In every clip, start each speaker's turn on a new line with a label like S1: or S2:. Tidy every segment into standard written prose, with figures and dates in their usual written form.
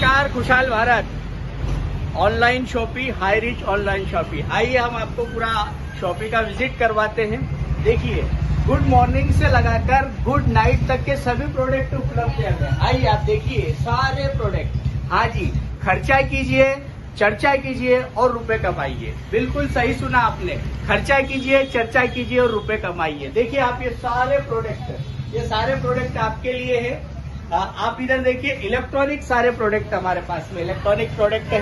S1: नमस्कार, खुशहाल Bharat. Online shopping, high rich online shopping. आइए हम आपको पूरा शॉपिंग का विजिट करवाते हैं। देखिए, गुड मॉर्निंग से लगाकर गुड नाइट तक के सभी प्रोडक्ट उपलब्ध हैं। आइए आप देखिए सारे प्रोडक्ट। हाँ जी, खर्चा कीजिए, चर्चा कीजिए और रुपए कमाइए। बिल्कुल सही सुना आपने, खर्चा कीजिए, चर्चा कीजिए और रुपए कमाइए। देखिए आप ये सारे प्रोडक्ट आपके लिए है। आप इधर देखिए, इलेक्ट्रॉनिक सारे प्रोडक्ट हमारे पास में इलेक्ट्रॉनिक प्रोडक्ट है।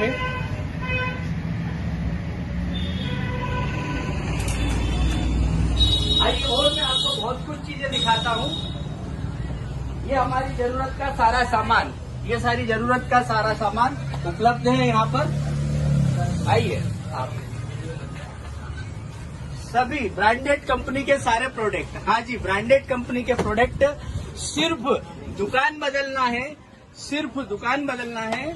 S1: आइए और मैं आपको बहुत कुछ चीजें दिखाता हूँ। ये हमारी जरूरत का सारा सामान, ये सारी जरूरत का सारा सामान उपलब्ध है यहाँ पर। आइए आप, सभी ब्रांडेड कंपनी के सारे प्रोडक्ट। हाँ जी, ब्रांडेड कंपनी के प्रोडक्ट। सिर्फ दुकान बदलना है, सिर्फ दुकान बदलना है,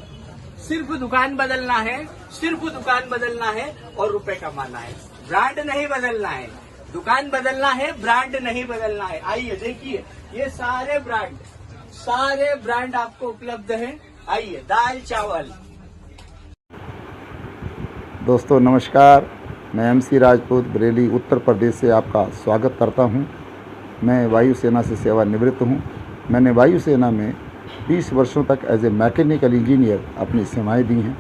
S1: सिर्फ दुकान बदलना है, सिर्फ दुकान बदलना है और रुपए कमाना है। ब्रांड नहीं बदलना है, दुकान बदलना है, ब्रांड नहीं बदलना है। आइए देखिए, ये सारे ब्रांड आपको उपलब्ध हैं। आइए, दाल चावल।
S2: दोस्तों नमस्कार, मैं MC राजपूत बरेली उत्तर प्रदेश से आपका स्वागत करता हूं। मैं वायुसेना से सेवानिवृत्त हूं। मैंने वायुसेना में 20 वर्षों तक एज ए मैकेनिकल इंजीनियर अपनी सेवाएं दी हैं।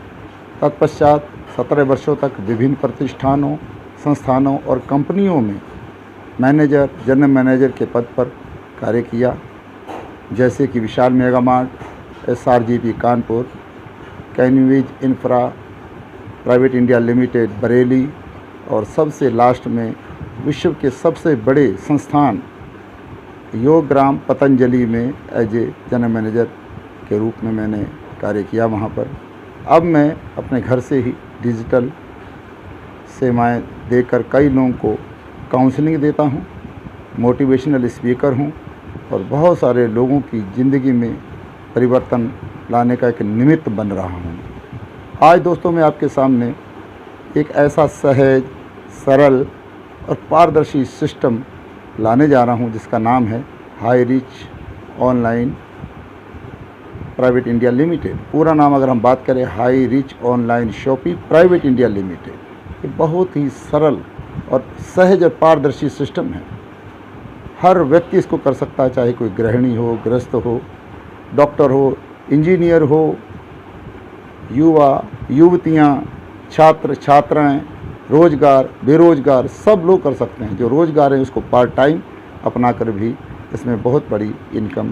S2: तत्पश्चात 17 वर्षों तक विभिन्न प्रतिष्ठानों, संस्थानों और कंपनियों में मैनेजर, जनरल मैनेजर के पद पर कार्य किया, जैसे कि Vishal mega mart, SRGP Kanpur, Kanvij infra private India limited Bareilly और सबसे लास्ट में विश्व के सबसे बड़े संस्थान योगग्राम पतंजलि में एज ए जनरल मैनेजर के रूप में मैंने कार्य किया वहाँ पर। अब मैं अपने घर से ही डिजिटल सेवाएं देकर कई लोगों को काउंसलिंग देता हूँ, मोटिवेशनल स्पीकर हूँ और बहुत सारे लोगों की ज़िंदगी में परिवर्तन लाने का एक निमित्त बन रहा हूँ। आज दोस्तों मैं आपके सामने एक ऐसा सहज, सरल और पारदर्शी सिस्टम लाने जा रहा हूं जिसका नाम है high rich online private India limited. पूरा नाम अगर हम बात करें, high rich online shopping private India limited. ये बहुत ही सरल और सहज और पारदर्शी सिस्टम है। हर व्यक्ति इसको कर सकता है, चाहे कोई गृहिणी हो, गृहस्थ हो, डॉक्टर हो, इंजीनियर हो, युवा, युवतियाँ, छात्र, छात्राएँ, रोजगार, बेरोजगार सब लोग कर सकते हैं। जो रोजगार है उसको पार्ट टाइम अपना कर भी इसमें बहुत बड़ी इनकम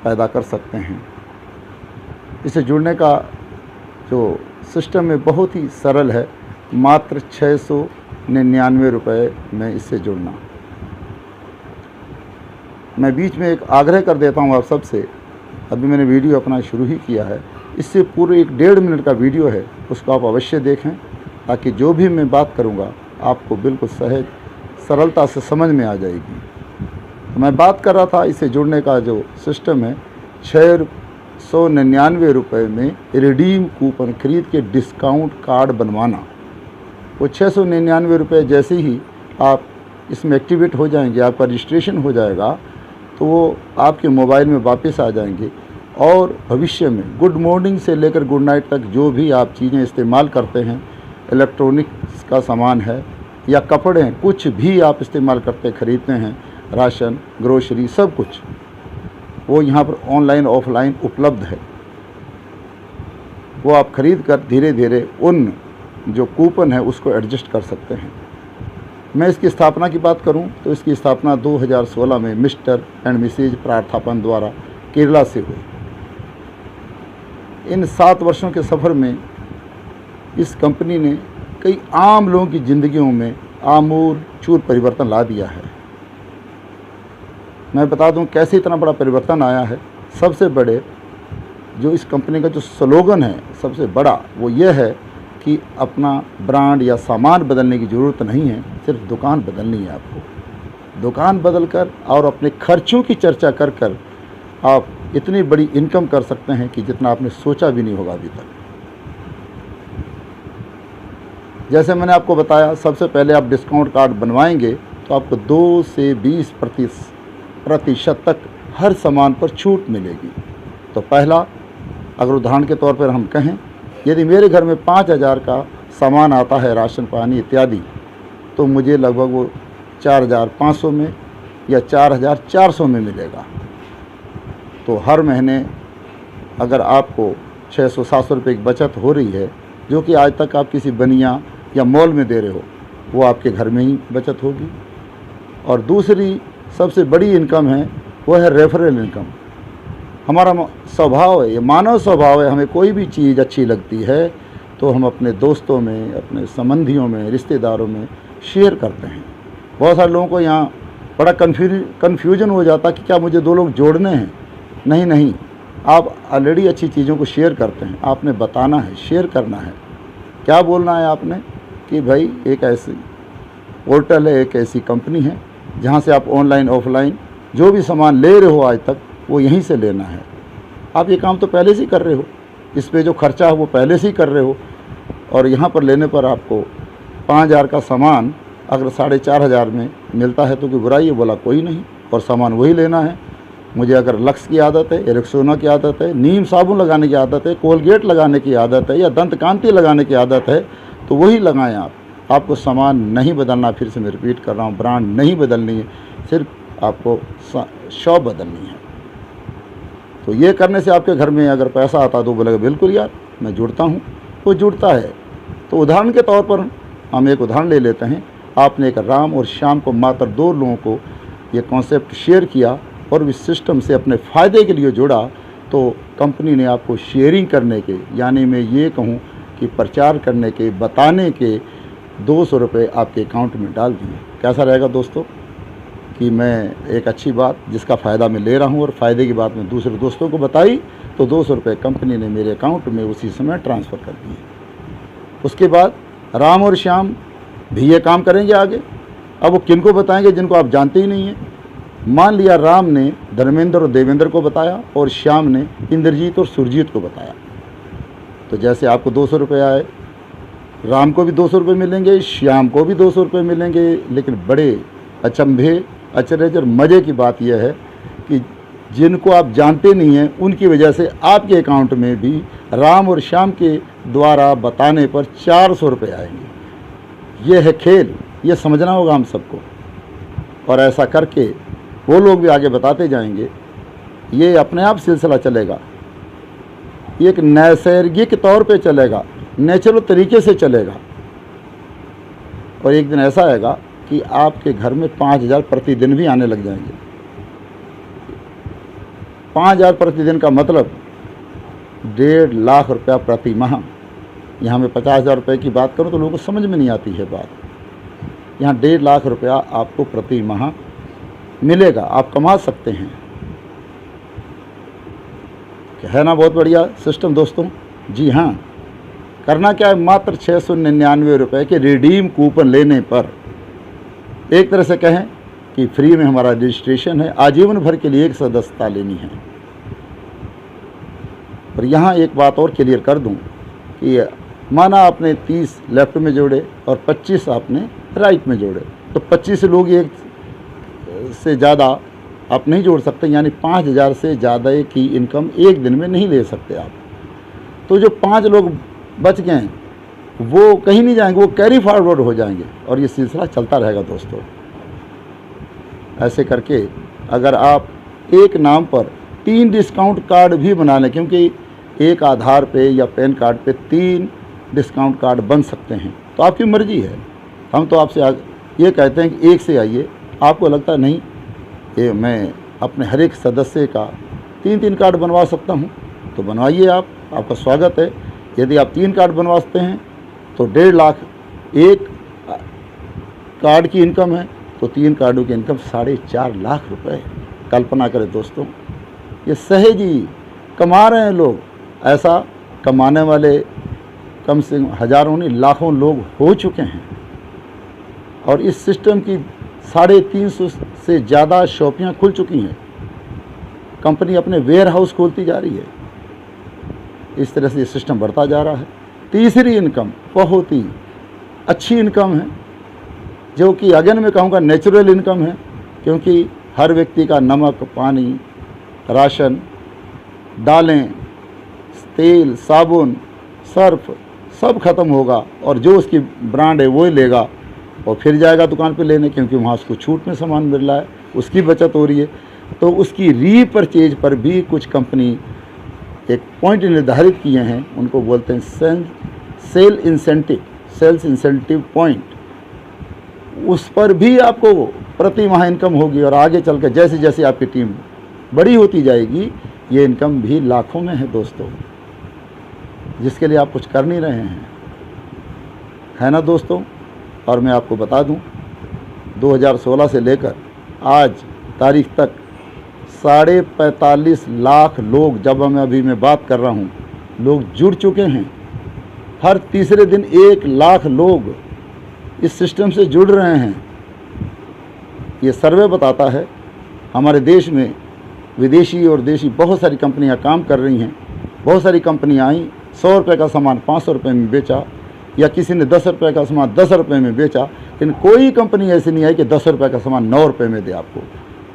S2: पैदा कर सकते हैं। इसे जुड़ने का जो सिस्टम है बहुत ही सरल है। मात्र 699 रुपये में इससे जुड़ना। मैं बीच में एक आग्रह कर देता हूँ आप सबसे, अभी मैंने वीडियो अपना शुरू ही किया है, इससे पूरे 1.5 मिनट का वीडियो है, उसको आप अवश्य देखें ताकि जो भी मैं बात करूंगा आपको बिल्कुल सहज सरलता से समझ में आ जाएगी। तो मैं बात कर रहा था इससे जुड़ने का जो सिस्टम है, 699 रुपये में रिडीम कूपन खरीद के डिस्काउंट कार्ड बनवाना। वो 699 रुपये जैसे ही आप इसमें एक्टिवेट हो जाएंगे, आपका रजिस्ट्रेशन हो जाएगा, तो वो आपके मोबाइल में वापस आ जाएंगे और भविष्य में गुड मॉर्निंग से लेकर गुड नाइट तक जो भी आप चीज़ें इस्तेमाल करते हैं, इलेक्ट्रॉनिक्स का सामान है या कपड़े हैं, कुछ भी आप इस्तेमाल करते खरीदते हैं, राशन, ग्रोसरी, सब कुछ वो यहाँ पर ऑनलाइन ऑफलाइन उपलब्ध है। वो आप खरीद कर धीरे धीरे उन जो कूपन है उसको एडजस्ट कर सकते हैं। मैं इसकी स्थापना की बात करूं तो इसकी स्थापना 2016 में मिस्टर एंड मिसेज प्रार्थापन द्वारा केरला से हुई। इन 7 वर्षों के सफ़र में इस कंपनी ने कई आम लोगों की ज़िंदगियों में आमूल चूर परिवर्तन ला दिया है। मैं बता दूं कैसे इतना बड़ा परिवर्तन आया है। सबसे बड़े जो इस कंपनी का जो स्लोगन है सबसे बड़ा, वो ये है कि अपना ब्रांड या सामान बदलने की ज़रूरत नहीं है, सिर्फ दुकान बदलनी है आपको। दुकान बदलकर और अपने खर्चों की चर्चा कर कर आप इतनी बड़ी इनकम कर सकते हैं कि जितना आपने सोचा भी नहीं होगा अभी तक। जैसे मैंने आपको बताया, सबसे पहले आप डिस्काउंट कार्ड बनवाएंगे तो आपको 2 से 20% तक हर सामान पर छूट मिलेगी। तो पहला अगर उदाहरण के तौर पर हम कहें, यदि मेरे घर में 5,000 का सामान आता है, राशन पानी इत्यादि, तो मुझे लगभग वो 4,500 में या 4,400 में मिलेगा। तो हर महीने अगर आपको 600-700 रुपये की बचत हो रही है, जो कि आज तक आप किसी बनिया या मॉल में दे रहे हो, वो आपके घर में ही बचत होगी। और दूसरी सबसे बड़ी इनकम है, वो है रेफरल इनकम। हमारा स्वभाव है, ये मानव स्वभाव है, हमें कोई भी चीज़ अच्छी लगती है तो हम अपने दोस्तों में, अपने संबंधियों में, रिश्तेदारों में शेयर करते हैं। बहुत सारे लोगों को यहाँ बड़ा कन्फ्यूजन हो जाता कि क्या मुझे 2 लोग जोड़ने हैं। नहीं, आप ऑलरेडी अच्छी चीज़ों को शेयर करते हैं, आपने बताना है, शेयर करना है। क्या बोलना है आपने कि भाई एक ऐसी पोर्टल है, एक ऐसी कंपनी है जहाँ से आप ऑनलाइन ऑफलाइन जो भी सामान ले रहे हो आज तक, वो यहीं से लेना है। आप ये काम तो पहले से ही कर रहे हो, इस पे जो खर्चा है वो पहले से ही कर रहे हो, और यहाँ पर लेने पर आपको 5,000 का सामान अगर 4,500 में मिलता है तो कोई बुराई है? बोला कोई नहीं, और सामान वही लेना है। मुझे अगर लक्स की आदत है, रेक्सोना की आदत है, नीम साबुन लगाने की आदत है, कोलगेट लगाने की आदत है, या दंत कांति लगाने की आदत है, तो वही लगाएं आप। आपको सामान नहीं बदलना, फिर से मैं रिपीट कर रहा हूँ, ब्रांड नहीं बदलनी है, सिर्फ आपको शॉप बदलनी है। तो ये करने से आपके घर में अगर पैसा आता तो बोलेगा बिल्कुल यार मैं जुड़ता हूँ, वो जुड़ता है। तो उदाहरण के तौर पर हम एक उदाहरण ले लेते हैं। आपने एक राम और श्याम को, मात्र 2 लोगों को ये कॉन्सेप्ट शेयर किया और इस सिस्टम से अपने फ़ायदे के लिए जुड़ा, तो कंपनी ने आपको शेयरिंग करने के, यानी मैं ये कहूँ कि प्रचार करने के, बताने के 200 रुपये आपके अकाउंट में डाल दिए। कैसा रहेगा दोस्तों कि मैं एक अच्छी बात जिसका फ़ायदा मैं ले रहा हूँ और फ़ायदे की बात मैं दूसरे दोस्तों को बताई, तो 200 रुपये कंपनी ने मेरे अकाउंट में उसी समय ट्रांसफ़र कर दिए। उसके बाद राम और श्याम भी ये काम करेंगे आगे। अब वो किन को बताएंगे? जिनको आप जानते ही नहीं हैं। मान लिया राम ने धर्मेंद्र और देवेंद्र को बताया और श्याम ने इंद्रजीत और सुरजीत को बताया, तो जैसे आपको 200 रुपये आए, राम को भी 200 रुपये मिलेंगे, श्याम को भी 200 रुपये मिलेंगे। लेकिन बड़े अचंभे, अचरज और मज़े की बात यह है कि जिनको आप जानते नहीं हैं उनकी वजह से आपके अकाउंट में भी राम और श्याम के द्वारा बताने पर 400 रुपये आएंगे। ये है खेल, ये समझना होगा हम सबको। और ऐसा करके वो लोग भी आगे बताते जाएंगे, ये अपने आप सिलसिला चलेगा, ये एक नैसर्गिक तौर पे चलेगा, नेचुरल तरीके से चलेगा। और एक दिन ऐसा आएगा कि आपके घर में 5,000 प्रतिदिन भी आने लग जाएंगे। 5,000 प्रतिदिन का मतलब 1.5 लाख रुपया प्रति माह। यहाँ मैं 50,000 रुपये की बात करूँ तो लोगों को समझ में नहीं आती है बात। यहाँ 1.5 लाख रुपया आपको प्रति माह मिलेगा, आप कमा सकते हैं। है ना बहुत बढ़िया सिस्टम दोस्तों? जी हाँ। करना क्या है? मात्र 699 रुपये के रिडीम कूपन लेने पर, एक तरह से कहें कि फ्री में हमारा रजिस्ट्रेशन है, आजीवन भर के लिए एक सदस्यता लेनी है। और यहाँ एक बात और क्लियर कर दूं कि माना आपने 30 लेफ्ट में जोड़े और 25 आपने राइट में जोड़े, तो 25 लोग एक से ज़्यादा आप नहीं जोड़ सकते, यानी 5,000 से ज़्यादा की इनकम एक दिन में नहीं ले सकते आप। तो जो 5 लोग बच गए हैं वो कहीं नहीं जाएंगे, वो कैरी फॉरवर्ड हो जाएंगे और ये सिलसिला चलता रहेगा दोस्तों। ऐसे करके अगर आप एक नाम पर 3 डिस्काउंट कार्ड भी बना लें, क्योंकि एक आधार पे या पैन कार्ड पे 3 डिस्काउंट कार्ड बन सकते हैं, तो आपकी मर्ज़ी है। हम तो आपसे ये कहते हैं कि एक से आइए। आपको लगता है नहीं ये मैं अपने हर एक सदस्य का 3-3 कार्ड बनवा सकता हूँ, तो बनवाइए आप, आपका स्वागत है। यदि आप 3 कार्ड बनवाते हैं तो 1.5 लाख एक कार्ड की इनकम है, तो 3 कार्डों की इनकम 4.5 लाख रुपए। कल्पना करें दोस्तों, ये सहज ही कमा रहे हैं लोग। ऐसा कमाने वाले कम से कम हज़ारों नहीं लाखों लोग हो चुके हैं। और इस सिस्टम की 350 से ज़्यादा शॉपियाँ खुल चुकी हैं। कंपनी अपने वेयर हाउस खोलती जा रही है। इस तरह से ये सिस्टम बढ़ता जा रहा है। तीसरी इनकम बहुत ही अच्छी इनकम है, जो कि अगेन मैं कहूँगा नेचुरल इनकम है, क्योंकि हर व्यक्ति का नमक, पानी, राशन, दालें, तेल, साबुन, सर्फ सब खत्म होगा और जो उसकी ब्रांड है वो ही लेगा और फिर जाएगा दुकान पे लेने, क्योंकि वहाँ उसको छूट में सामान मिल रहा है, उसकी बचत हो रही है। तो उसकी रीपरचेज पर भी कुछ कंपनी एक पॉइंट निर्धारित किए हैं, उनको बोलते हैं सेल्स इंसेंटिव पॉइंट। उस पर भी आपको प्रति माह इनकम होगी और आगे चलकर जैसे जैसे आपकी टीम बड़ी होती जाएगी ये इनकम भी लाखों में है दोस्तों, जिसके लिए आप कुछ कर नहीं रहे हैं, है ना दोस्तों। और मैं आपको बता दूं 2016 से लेकर आज तारीख तक 45.5 लाख लोग, जब मैं बात कर रहा हूं, लोग जुड़ चुके हैं। हर तीसरे दिन 1 लाख लोग इस सिस्टम से जुड़ रहे हैं। ये सर्वे बताता है हमारे देश में विदेशी और देशी बहुत सारी कंपनियां काम कर रही हैं। बहुत सारी कंपनियां आई, 100 रुपये का सामान 500 रुपये में बेचा, या किसी ने 10 रुपये का सामान 10 रुपये में बेचा, लेकिन कोई कंपनी ऐसी नहीं आई कि 10 रुपये का सामान 9 रुपये में दे आपको।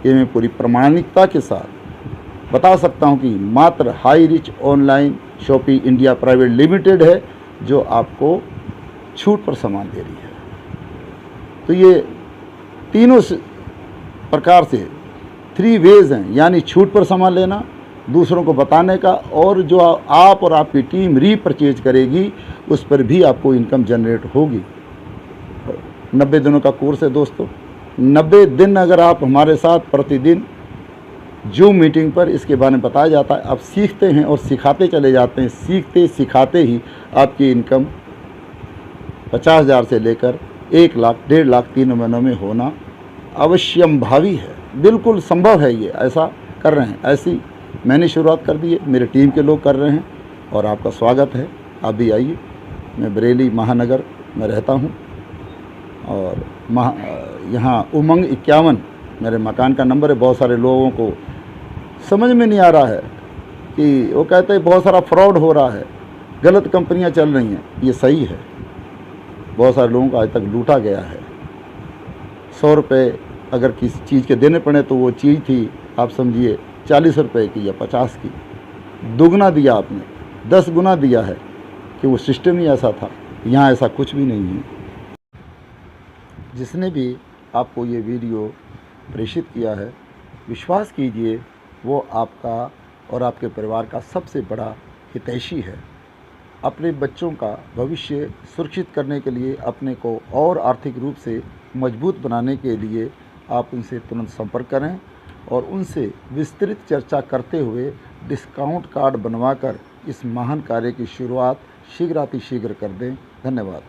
S2: ये मैं पूरी प्रामाणिकता के साथ बता सकता हूँ कि मात्र high rich online shopping India private limited है जो आपको छूट पर सामान दे रही है। तो ये तीनों प्रकार से 3 वेज हैं, यानी छूट पर सामान लेना, दूसरों को बताने का, और जो आप और आपकी टीम रीपरचेज करेगी उस पर भी आपको इनकम जनरेट होगी। 90 दिनों का कोर्स है दोस्तों। 90 दिन अगर आप हमारे साथ प्रतिदिन जूम मीटिंग पर इसके बारे में बताया जाता है, आप सीखते हैं और सिखाते चले जाते हैं। सीखते सिखाते ही आपकी इनकम 50,000 से लेकर 1 लाख, 1.5 लाख 3 महीनों में होना अवश्यंभावी है, बिल्कुल संभव है। ये ऐसा कर रहे हैं, ऐसी मैंने शुरुआत कर दी है, मेरे टीम के लोग कर रहे हैं और आपका स्वागत है। आप भी आइए। मैं बरेली महानगर में रहता हूँ और यहाँ उमंग 51 मेरे मकान का नंबर है। बहुत सारे लोगों को समझ में नहीं आ रहा है कि वो कहते हैं बहुत सारा फ्रॉड हो रहा है, गलत कंपनियाँ चल रही हैं। ये सही है, बहुत सारे लोगों को आज तक लूटा गया है। 100 रुपये अगर किसी चीज़ के देने पड़े तो वो चीज़ थी आप समझिए 40 रुपये की या 50 की, दुगना दिया आपने, 10 गुना दिया है, कि वो सिस्टम ही ऐसा था। यहाँ ऐसा कुछ भी नहीं है। जिसने भी आपको ये वीडियो प्रेषित किया है, विश्वास कीजिए वो आपका और आपके परिवार का सबसे बड़ा हितैषी है। अपने बच्चों का भविष्य सुरक्षित करने के लिए, अपने को और आर्थिक रूप से मजबूत बनाने के लिए आप उनसे तुरंत संपर्क करें और उनसे विस्तृत चर्चा करते हुए डिस्काउंट कार्ड बनवाकर इस महान कार्य की शुरुआत शीघ्रातिशीघ्र कर दें। धन्यवाद।